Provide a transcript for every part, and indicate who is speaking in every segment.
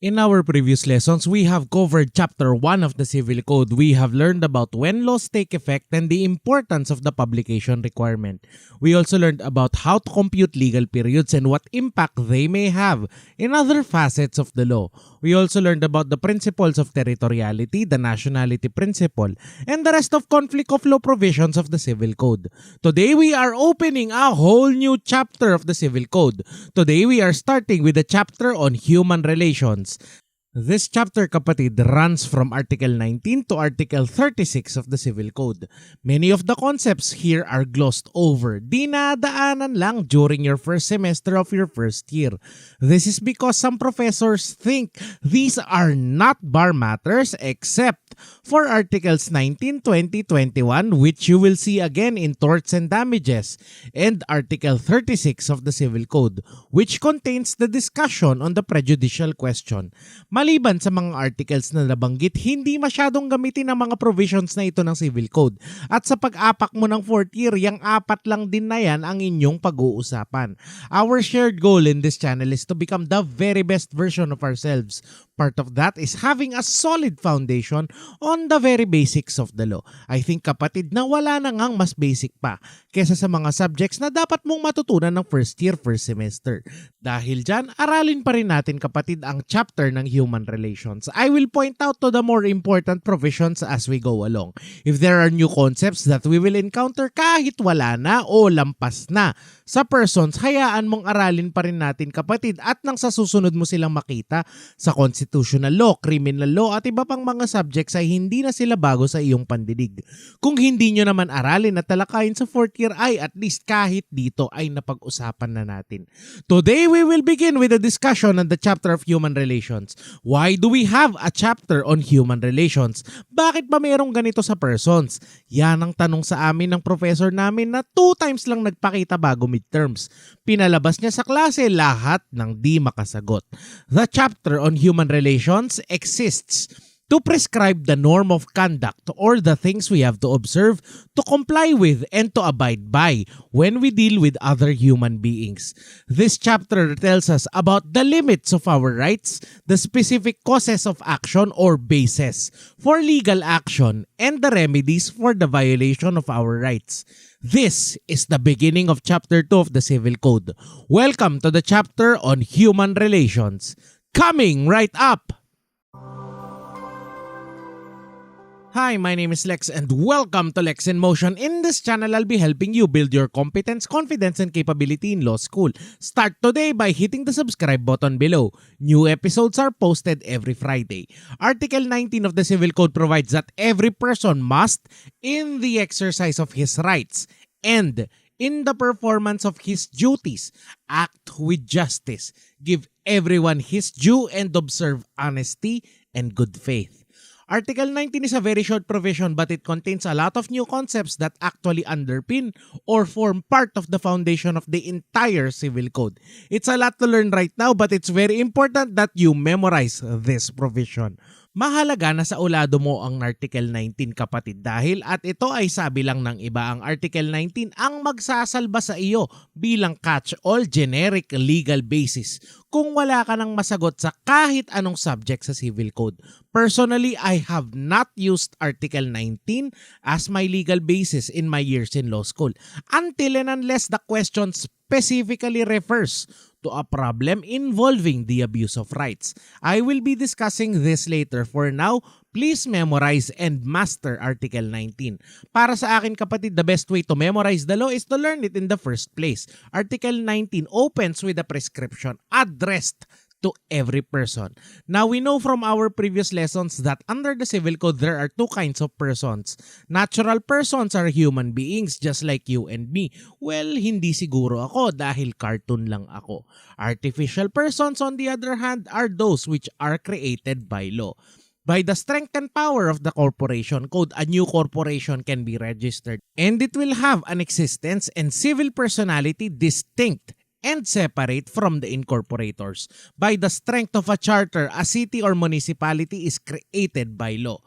Speaker 1: In our previous lessons, we have covered Chapter 1 of the Civil Code. We have learned about when laws take effect and the importance of the publication requirement. We also learned about how to compute legal periods and what impact they may have in other facets of the law. We also learned about the principles of territoriality, the nationality principle, and the rest of conflict of law provisions of the Civil Code. Today, we are opening a whole new chapter of the Civil Code. Today, we are starting with a chapter on human relations. This chapter, kapatid, runs from Article 19 to Article 36 of the Civil Code. Many of the concepts here are glossed over. Dinadaanan lang during your first semester of your first year. This is because some professors think these are not bar matters except for Articles 19, 20, 21, which you will see again in Torts and Damages, and Article 36 of the Civil Code, which contains the discussion on the prejudicial question. Maliban sa mga articles na nabanggit, hindi masyadong gamitin ang mga provisions na ito ng Civil Code. At sa pag-apak mo ng 4th year, yung 4 lang din na yan ang inyong pag-uusapan. Our shared goal in this channel is to become the very best version of ourselves. Part of that is having a solid foundation on the very basics of the law. I think, kapatid, na wala na ngang mas basic pa kesa sa mga subjects na dapat mong matutunan ng first year, first semester. Dahil dyan, aralin pa rin natin, kapatid, ang chapter ng human relations. I will point out to the more important provisions as we go along. If there are new concepts that we will encounter kahit wala na o lampas na sa persons, hayaan mong aralin pa rin natin, kapatid, at nang sa susunod mo silang makita sa constitutional law, criminal law at iba pang mga subjects ay hindi na sila bago sa iyong pandinig. Kung hindi nyo naman aralin at talakayin sa 4th year ay at least kahit dito ay napag-usapan na natin. Today we will begin with a discussion on the chapter of human relations. Why do we have a chapter on human relations? Bakit ba mayroong ganito sa persons? Yan ang tanong sa amin ng professor namin na 2 times lang nagpakita bago midterms. Pinalabas niya sa klase lahat ng di makasagot. The chapter on human relations exists to prescribe the norm of conduct or the things we have to observe, to comply with, and to abide by when we deal with other human beings. This chapter tells us about the limits of our rights, the specific causes of action or bases for legal action, and the remedies for the violation of our rights. This is the beginning of Chapter 2 of the Civil Code. Welcome to the chapter on human relations. Coming right up! Hi, my name is Lex and welcome to Lex in Motion. In this channel, I'll be helping you build your competence, confidence, and capability in law school. Start today by hitting the subscribe button below. New episodes are posted every Friday. Article 19 of the Civil Code provides that every person must, in the exercise of his rights and in the performance of his duties, act with justice, give everyone his due, and observe honesty and good faith. Article 19 is a very short provision but it contains a lot of new concepts that actually underpin or form part of the foundation of the entire Civil Code. It's a lot to learn right now but it's very important that you memorize this provision. Mahalaga na sa ulado mo ang Article 19, kapatid, dahil at ito ay sabi lang ng iba, ang Article 19 ang magsasalba sa iyo bilang catch-all generic legal basis kung wala ka nang masagot sa kahit anong subject sa Civil Code. Personally, I have not used Article 19 as my legal basis in my years in law school until and unless the question specifically refers to a problem involving the abuse of rights. I will be discussing this later. For now, please memorize and master Article 19. Para sa akin, kapatid, the best way to memorize the law is to learn it in the first place. Article 19 opens with a prescription addressed to every person. Now, we know from our previous lessons that under the Civil Code, there are 2 kinds of persons. Natural persons are human beings just like you and me. Well, hindi siguro ako dahil cartoon lang ako. Artificial persons, on the other hand, are those which are created by law. By the strength and power of the corporation code, a new corporation can be registered and it will have an existence and civil personality distinct and separate from the incorporators. By the strength of a charter, a city or municipality is created by law.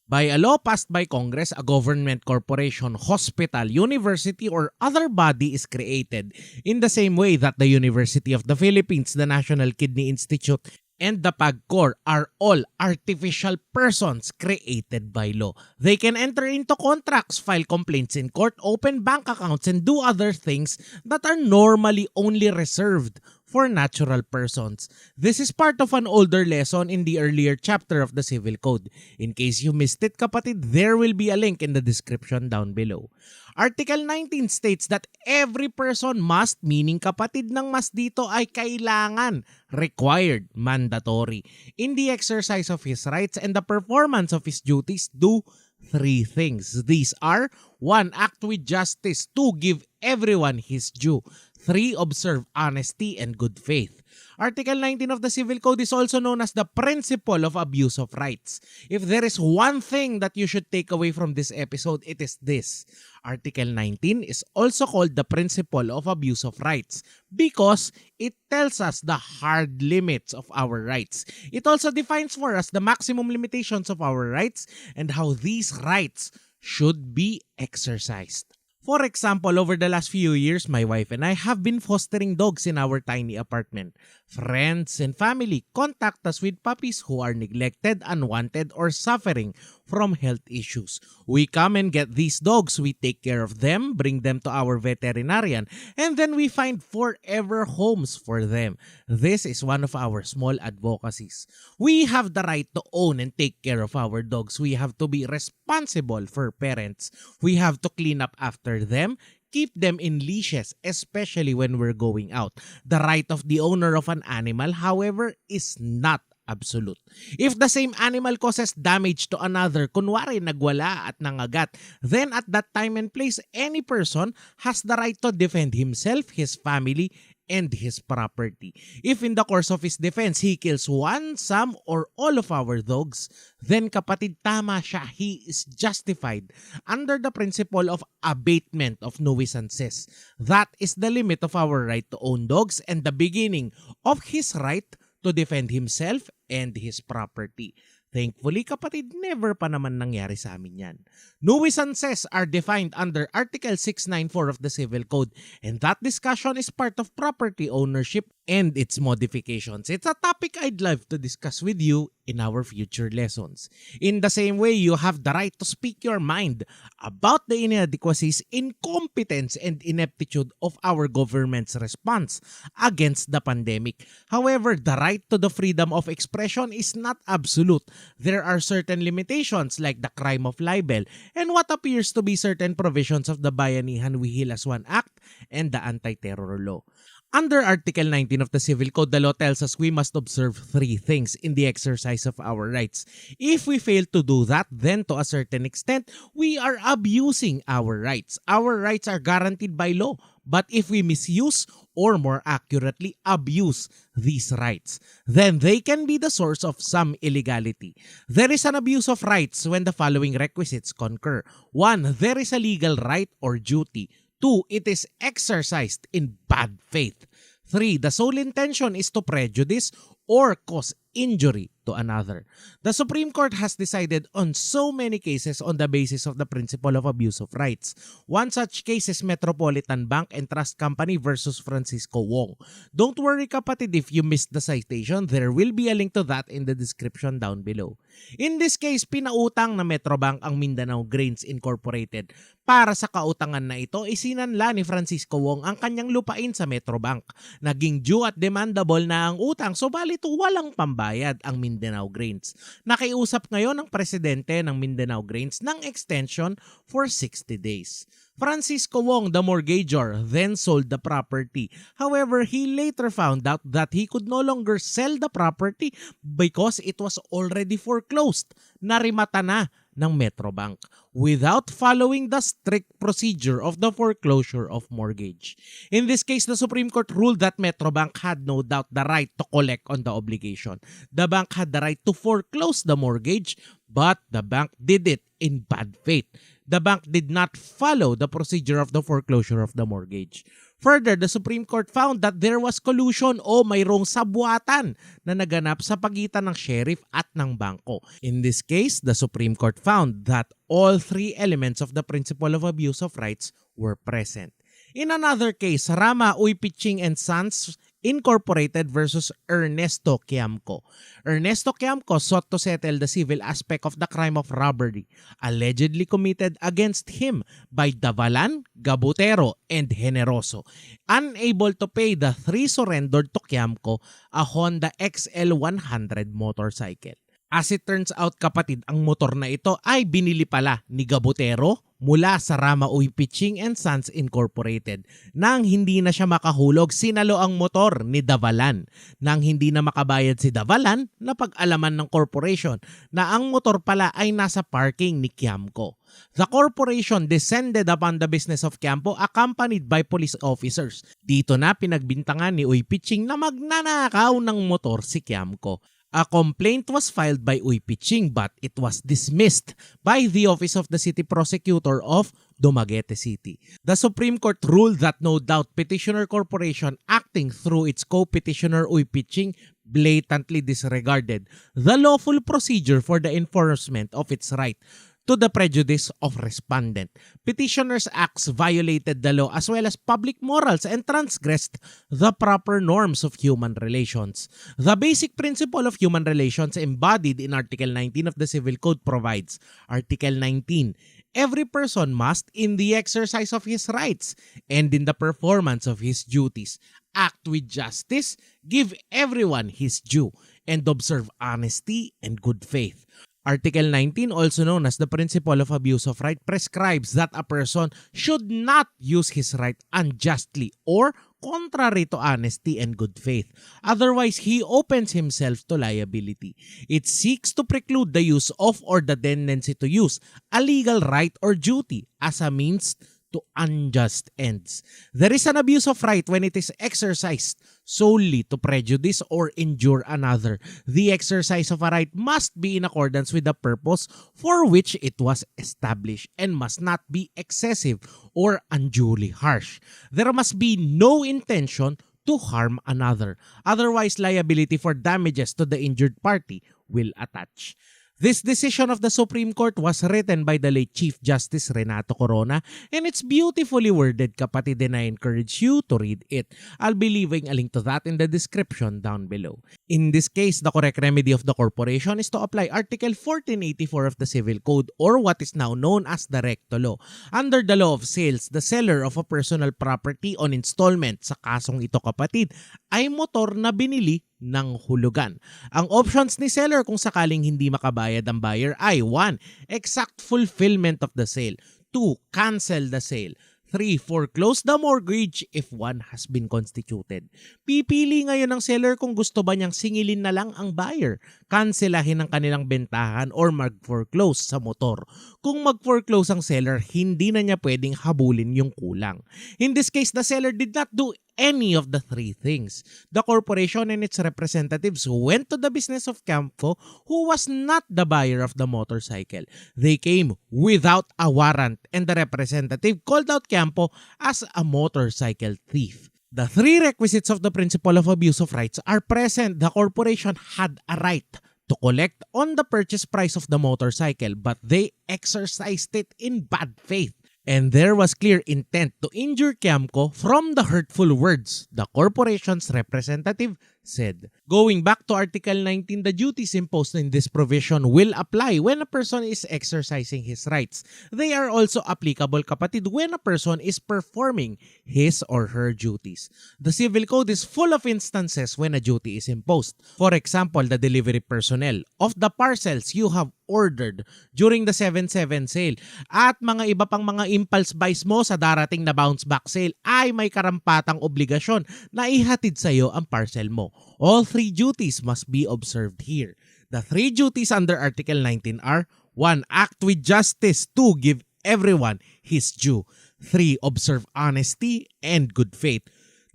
Speaker 1: By a law passed by Congress, a government, corporation, hospital, university, or other body is created in the same way that the University of the Philippines, the National Kidney Institute, and the PAGCOR are all artificial persons created by law. They can enter into contracts, file complaints in court, open bank accounts, and do other things that are normally only reserved for natural persons. This is part of an older lesson in the earlier chapter of the Civil Code. In case you missed it, kapatid, there will be a link in the description down below. Article 19 states that every person must, meaning kapatid ng mas dito ay kailangan, required, mandatory, in the exercise of his rights and the performance of his duties, do three things. These are: 1. Act with justice. 2. Give everyone his due. 3. Observe honesty and good faith. Article 19 of the Civil Code is also known as the principle of abuse of rights. If there is one thing that you should take away from this episode, it is this. Article 19 is also called the principle of abuse of rights because it tells us the hard limits of our rights. It also defines for us the maximum limitations of our rights and how these rights should be exercised. For example, over the last few years, my wife and I have been fostering dogs in our tiny apartment. Friends and family contact us with puppies who are neglected, unwanted, or suffering from health issues. We come and get these dogs, we take care of them, bring them to our veterinarian, and then we find forever homes for them. This is one of our small advocacies. We have the right to own and take care of our dogs. We have to be responsible for parents. We have to clean up after them, keep them in leashes, especially when we're going out. The right of the owner of an animal, however, is not absolute. If the same animal causes damage to another, kunwari nagwala at nangagat, then at that time and place, any person has the right to defend himself, his family, and his property. If in the course of his defense, he kills one, some, or all of our dogs, then kapatid, tama siya. He is justified under the principle of abatement of nuisances. That is the limit of our right to own dogs and the beginning of his right to defend himself and his property. Thankfully, kapatid, never pa naman nangyari sa amin yan. Nuisances are defined under Article 694 of the Civil Code, and that discussion is part of property ownership and its modifications. It's a topic I'd love to discuss with you in our future lessons. In the same way, you have the right to speak your mind about the inadequacies, incompetence, and ineptitude of our government's response against the pandemic. However, the right to the freedom of expression is not absolute. There are certain limitations like the crime of libel and what appears to be certain provisions of the Bayanihan We Heal as One Act and the Anti-Terror Law. Under Article 19 of the Civil Code, the law tells us we must observe three things in the exercise of our rights. If we fail to do that, then to a certain extent, we are abusing our rights. Our rights are guaranteed by law. But if we misuse, or more accurately, abuse these rights, then they can be the source of some illegality. There is an abuse of rights when the following requisites concur. 1. There is a legal right or duty. 2. It is exercised in bad faith. 3. The sole intention is to prejudice or cause injury to another. The Supreme Court has decided on so many cases on the basis of the principle of abuse of rights. One such case is Metropolitan Bank and Trust Company versus Francisco Wong. Don't worry kapatid if you missed the citation, there will be a link to that in the description down below. In this case, pinautang na Metrobank ang Mindanao Grains Incorporated. Para sa kautangan na ito, isinanla ni Francisco Wong ang kanyang lupain sa Metrobank. Naging due at demandable na ang utang, subalit walang pambayad ang Mindanao Grains. Nakiusap ngayon ang presidente ng Mindanao Grains ng extension for 60 days. Francisco Wong, the mortgagor, then sold the property. However, he later found out that he could no longer sell the property because it was already foreclosed. Narimata na ng Metrobank without following the strict procedure of the foreclosure of mortgage. In this case, the Supreme Court ruled that Metrobank had no doubt the right to collect on the obligation. The bank had the right to foreclose the mortgage, but the bank did it in bad faith. The bank did not follow the procedure of the foreclosure of the mortgage. Further, the Supreme Court found that there was collusion o mayroong sabwatan na naganap sa pagitan ng sheriff at ng bangko. In this case, the Supreme Court found that all three elements of the principle of abuse of rights were present. In another case, Rama Uy Piching and Sons Incorporated versus Ernesto Quiamco. Ernesto Quiamco sought to settle the civil aspect of the crime of robbery allegedly committed against him by Davalan, Gabutero, and Generoso, unable to pay the three surrendered to Quiamco a Honda XL100 motorcycle. As it turns out, kapatid, ang motor na ito ay binili pala ni Gabutero mula sa Rama Uy Pitching and Sons Incorporated. Nang hindi na siya makahulog, sinalo ang motor ni Davalan. Nang hindi na makabayad si Davalan, napag-alaman ng corporation na ang motor pala ay nasa parking ni Quiamco. The corporation descended upon the business of Quiamco accompanied by police officers. Dito na pinagbintangan ni Uy Pitching na magnanakaw ng motor si Quiamco. A complaint was filed by Uy Pitching but it was dismissed by the Office of the City Prosecutor of Dumaguete City. The Supreme Court ruled that no doubt Petitioner Corporation acting through its co-petitioner Uy Pitching blatantly disregarded the lawful procedure for the enforcement of its right to the prejudice of respondent. Petitioner's acts violated the law as well as public morals and transgressed the proper norms of human relations. The basic principle of human relations embodied in Article 19 of the Civil Code provides, Article 19, every person must, in the exercise of his rights and in the performance of his duties, act with justice, give everyone his due, and observe honesty and good faith. Article 19, also known as the principle of abuse of right, prescribes that a person should not use his right unjustly or contrary to honesty and good faith. Otherwise, he opens himself to liability. It seeks to preclude the use of or the tendency to use a legal right or duty as a means to unjust ends. There is an abuse of right when it is exercised solely to prejudice or injure another. The exercise of a right must be in accordance with the purpose for which it was established and must not be excessive or unduly harsh. There must be no intention to harm another. Otherwise, liability for damages to the injured party will attach. This decision of the Supreme Court was written by the late Chief Justice Renato Corona and it's beautifully worded, kapatid, and I encourage you to read it. I'll be leaving a link to that in the description down below. In this case, the correct remedy of the corporation is to apply Article 1484 of the Civil Code or what is now known as the Recto Law. Under the law of sales, the seller of a personal property on installment, sa kasong ito, kapatid, ay motor na binili ng hulugan. Ang options ni seller kung sakaling hindi makabayad ang buyer ay 1. Exact fulfillment of the sale. 2. Cancel the sale. 3. Foreclose the mortgage if one has been constituted. Pipili ngayon ng seller kung gusto ba niyang singilin na lang ang buyer, kanselahin ang kanilang bentahan or mag-foreclose sa motor. Kung mag-foreclose ang seller, hindi na niya pwedeng habulin yung kulang. In this case, the seller did not do any of the three things. The corporation and its representatives went to the business of Quiamco, who was not the buyer of the motorcycle. They came without a warrant and the representative called out Quiamco as a motorcycle thief. The three requisites of the principle of abuse of rights are present. The corporation had a right to collect on the purchase price of the motorcycle, but they exercised it in bad faith. And there was clear intent to injure Quiamco from the hurtful words the corporation's representative said. Going back to Article 19, the duties imposed in this provision will apply when a person is exercising his rights. They are also applicable, kapatid, when a person is performing his or her duties. The Civil Code is full of instances when a duty is imposed. For example, the delivery personnel of the parcels you have ordered during the 7/7 sale at mga iba pang mga impulse buys mo sa darating na bounce back sale ay may karampatang obligasyon na ihatid sa iyo ang parcel mo. All three duties must be observed here. The three duties under Article 19 are 1. Act with justice. 2. Give everyone his due. 3. Observe honesty and good faith.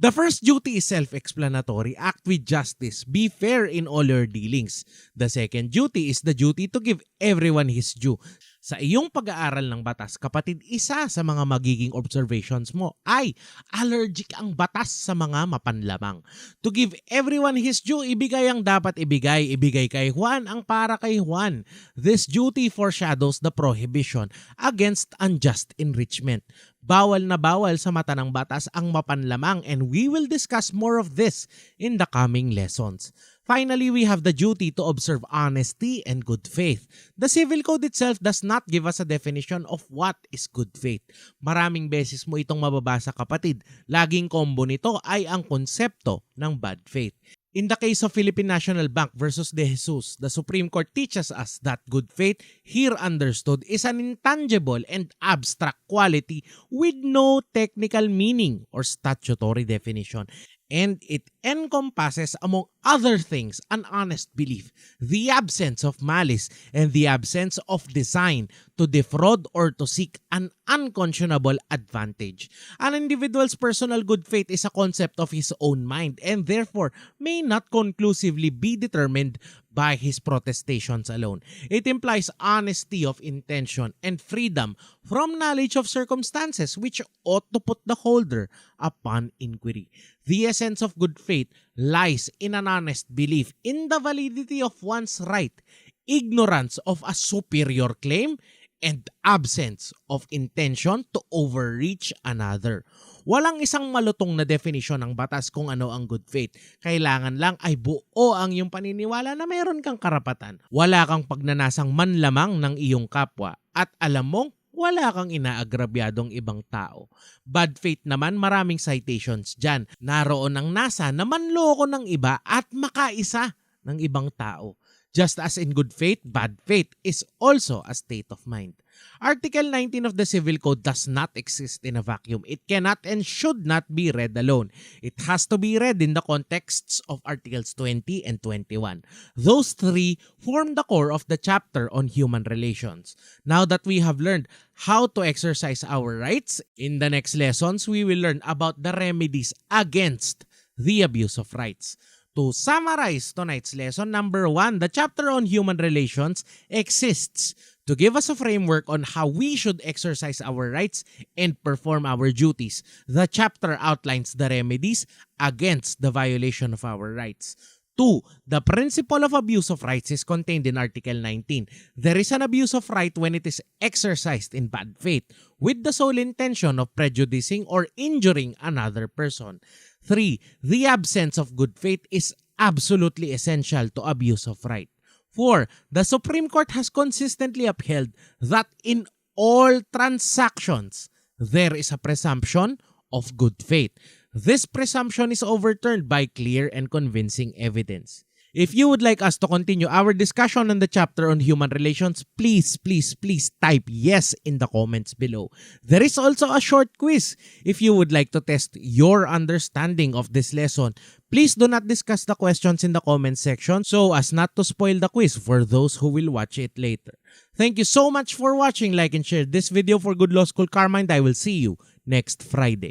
Speaker 1: The first duty is self-explanatory. Act with justice. Be fair in all your dealings. The second duty is the duty to give everyone his due. Sa iyong pag-aaral ng batas, kapatid, isa sa mga magiging observations mo ay allergic ang batas sa mga mapanlamang. To give everyone his due, ibigay ang dapat ibigay. Ibigay kay Juan ang para kay Juan. This duty foreshadows the prohibition against unjust enrichment. Bawal na bawal sa mata ng batas ang mapanlamang, and we will discuss more of this in the coming lessons. Finally, we have the duty to observe honesty and good faith. The Civil Code itself does not give us a definition of what is good faith. Maraming beses mo itong mababasa, kapatid. Laging kombo nito ay ang konsepto ng bad faith. In the case of Philippine National Bank versus De Jesus, the Supreme Court teaches us that good faith, here understood, is an intangible and abstract quality with no technical meaning or statutory definition. And it encompasses, among other things, an honest belief, the absence of malice, and the absence of design to defraud or to seek an unconscionable advantage. An individual's personal good faith is a concept of his own mind and therefore may not conclusively be determined by his protestations alone. It implies honesty of intention and freedom from knowledge of circumstances which ought to put the holder upon inquiry. The essence of good faith lies in an honest belief in the validity of one's right, ignorance of a superior claim, and absence of intention to overreach another. Walang isang malutong na definition ng batas kung ano ang good faith. Kailangan lang ay buo ang iyong paniniwala na mayroon kang karapatan. Wala kang pagnanasang manlamang ng iyong kapwa at alam mong wala kang inaagrabyadong ibang tao. Bad faith naman, maraming citations dyan. Naroon ang nasa na manloko ng iba at makaisa ng ibang tao. Just as in good faith, bad faith is also a state of mind. Article 19 of the Civil Code does not exist in a vacuum. It cannot and should not be read alone. It has to be read in the contexts of Articles 20 and 21. Those three form the core of the chapter on human relations. Now that we have learned how to exercise our rights, in the next lessons, we will learn about the remedies against the abuse of rights. To summarize tonight's lesson, number 1, the chapter on human relations exists to give us a framework on how we should exercise our rights and perform our duties. The chapter outlines the remedies against the violation of our rights. 2, the principle of abuse of rights is contained in Article 19. There is an abuse of right when it is exercised in bad faith with the sole intention of prejudicing or injuring another person. 3, the absence of good faith is absolutely essential to abuse of right. 4, the Supreme Court has consistently upheld that in all transactions, there is a presumption of good faith. This presumption is overturned by clear and convincing evidence. If you would like us to continue our discussion on the chapter on human relations, please type yes in the comments below. There is also a short quiz. If you would like to test your understanding of this lesson, please do not discuss the questions in the comment section so as not to spoil the quiz for those who will watch it later. Thank you so much for watching. Like and share this video for Good Law School Carmind. I will see you next Friday.